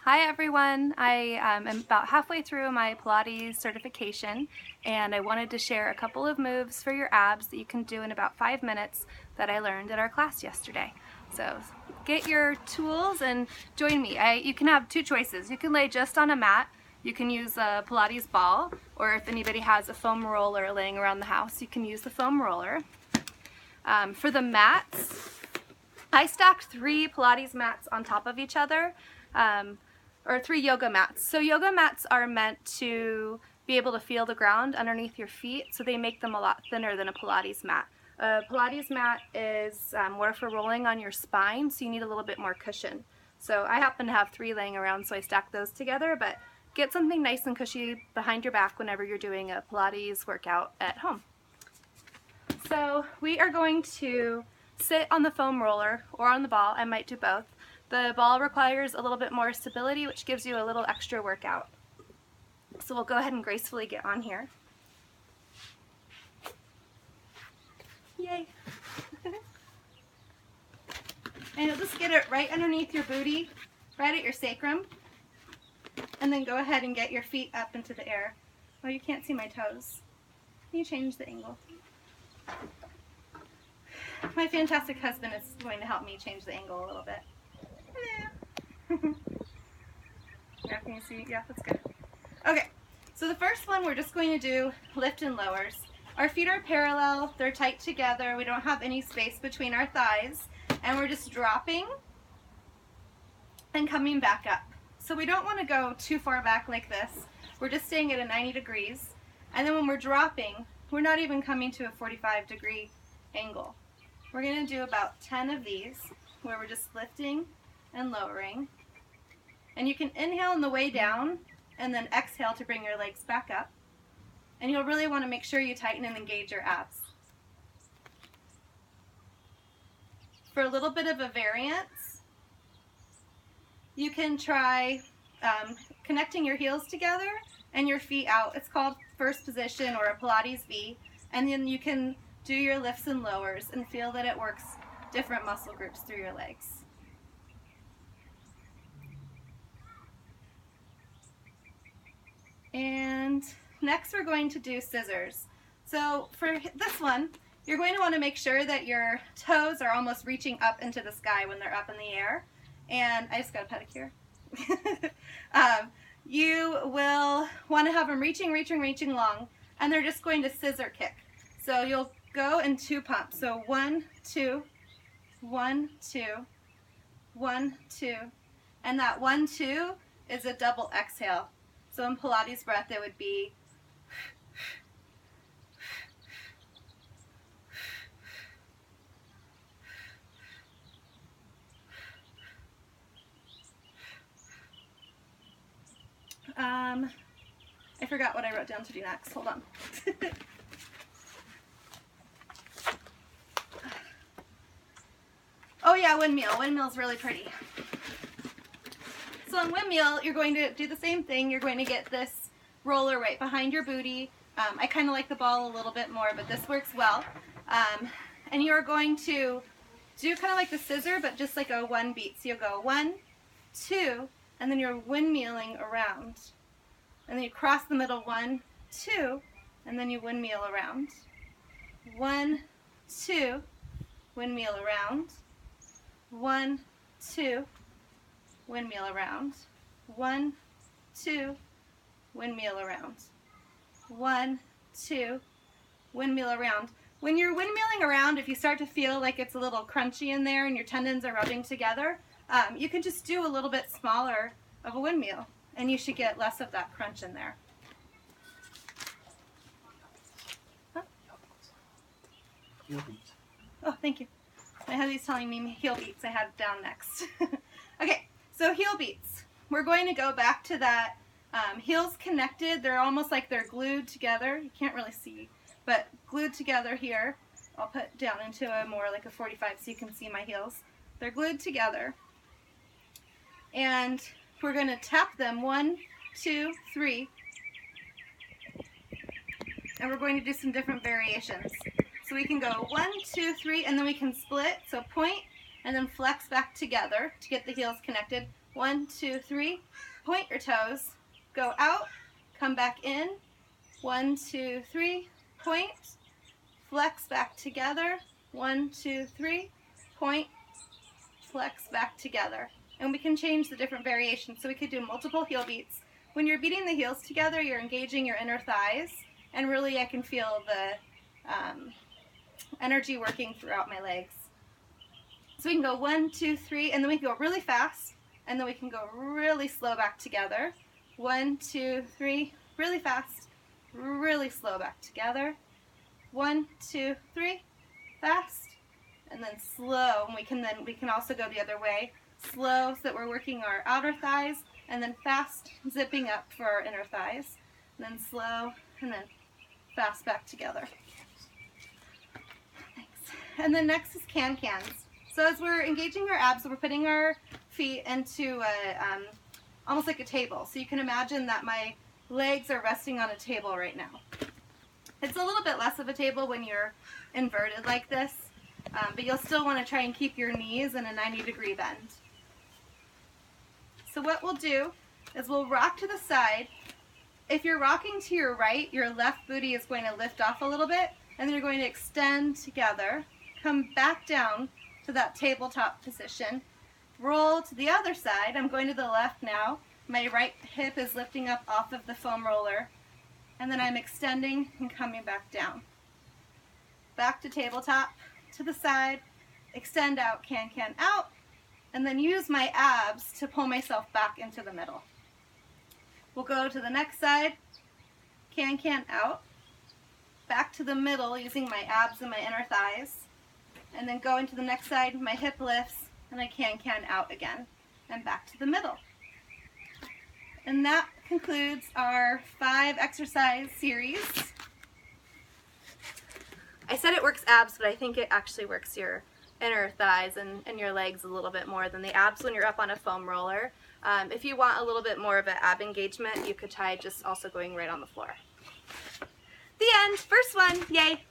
Hi everyone, I am about halfway through my Pilates certification and I wanted to share a couple of moves for your abs that you can do in about 5 minutes that I learned at our class yesterday. So get your tools and join me. You can have two choices. You can lay just on a mat, you can use a Pilates ball, or if anybody has a foam roller laying around the house, you can use the foam roller. For the mats, I stacked 3 Pilates mats on top of each other. Or 3 yoga mats. So yoga mats are meant to be able to feel the ground underneath your feet, so they make them a lot thinner than a Pilates mat. A Pilates mat is more for rolling on your spine, so you need a little bit more cushion. So I happen to have 3 laying around, so I stacked those together, but get something nice and cushy behind your back whenever you're doing a Pilates workout at home. So we are going to sit on the foam roller or on the ball. I might do both. The ball requires a little bit more stability, which gives you a little extra workout. So we'll go ahead and gracefully get on here. Yay! And you'll just get it right underneath your booty, right at your sacrum. And then go ahead and get your feet up into the air. Oh, you can't see my toes. Can you change the angle? My fantastic husband is going to help me change the angle a little bit. Yeah, can you see? Yeah, that's good. Okay, so the first one we're just going to do lift and lowers. Our feet are parallel, they're tight together, we don't have any space between our thighs, and we're just dropping and coming back up. So we don't want to go too far back like this. We're just staying at a 90 degrees, and then when we're dropping, we're not even coming to a 45-degree angle. We're going to do about 10 of these where we're just lifting and lowering. And you can inhale on the way down and then exhale to bring your legs back up. And you'll really want to make sure you tighten and engage your abs. For a little bit of a variance, you can try connecting your heels together and your feet out. It's called first position or a Pilates V. And then you can do your lifts and lowers and feel that it works different muscle groups through your legs. And next we're going to do scissors. So for this one, you're going to want to make sure that your toes are almost reaching up into the sky when they're up in the air. And I just got a pedicure. You will want to have them reaching long, and they're just going to scissor kick. So you'll go in 2 pumps. So 1, 2, 1, 2, 1, 2. And that 1, 2 is a double exhale. So in Pilates breath, it would be I forgot what I wrote down to do next. Hold on. Oh yeah, windmill. Windmill's really pretty. So in windmill, you're going to do the same thing. You're going to get this roller right behind your booty. I kind of like the ball a little bit more, but this works well. And you're going to do kind of like the scissor, but just like a 1 beat. So you'll go 1, 2, and then you're windmilling around. And then you cross the middle 1, 2, and then you windmill around. 1, 2, windmill around. 1, 2, windmill around. 1, 2, windmill around. 1, 2, windmill around. When you're windmilling around, if you start to feel like it's a little crunchy in there and your tendons are rubbing together, you can just do a little bit smaller of a windmill, and you should get less of that crunch in there. Huh? Heel beats. Oh, thank you. My hubby's telling me heel beats. I had it down next. Okay, so heel beats. We're going to go back to that heels connected. They're almost like they're glued together. You can't really see, but glued together here. I'll put down into a more like a 45 so you can see my heels. They're glued together. And we're going to tap them 1, 2, 3. And we're going to do some different variations. So we can go 1, 2, 3, and then we can split. So point and then flex back together to get the heels connected. 1, 2, 3. Point your toes. Go out, come back in. 1, 2, 3. Point. Flex back together. 1, 2, 3. Point. Flex back together. And we can change the different variations. So we could do multiple heel beats. When you're beating the heels together, you're engaging your inner thighs. And really I can feel the energy working throughout my legs. So we can go 1, 2, 3, and then we can go really fast, and then we can go really slow back together. 1, 2, 3, really fast, really slow back together. 1, 2, 3, fast, and then slow. And we can also go the other way. Slow so that we're working our outer thighs, and then fast, zipping up for our inner thighs. And then slow, and then fast back together. Thanks. And then next is can-cans. So as we're engaging our abs, we're putting our feet into almost like a table. So you can imagine that my legs are resting on a table right now. It's a little bit less of a table when you're inverted like this, but you'll still want to try and keep your knees in a 90-degree bend. So what we'll do is we'll rock to the side. If you're rocking to your right, your left booty is going to lift off a little bit, and then you're going to extend together, come back down to that tabletop position, roll to the other side. I'm going to the left now. My right hip is lifting up off of the foam roller, and then I'm extending and coming back down. Back to tabletop, to the side, extend out, can out, and then use my abs to pull myself back into the middle. We'll go to the next side, can out, back to the middle using my abs and my inner thighs, and then going to the next side, my hip lifts, and I can out again, and back to the middle. And that concludes our 5 exercise series. I said it works abs, but I think it actually works your inner thighs and your legs a little bit more than the abs when you're up on a foam roller. If you want a little bit more of an ab engagement, you could try just also going right on the floor. The end. First one. Yay.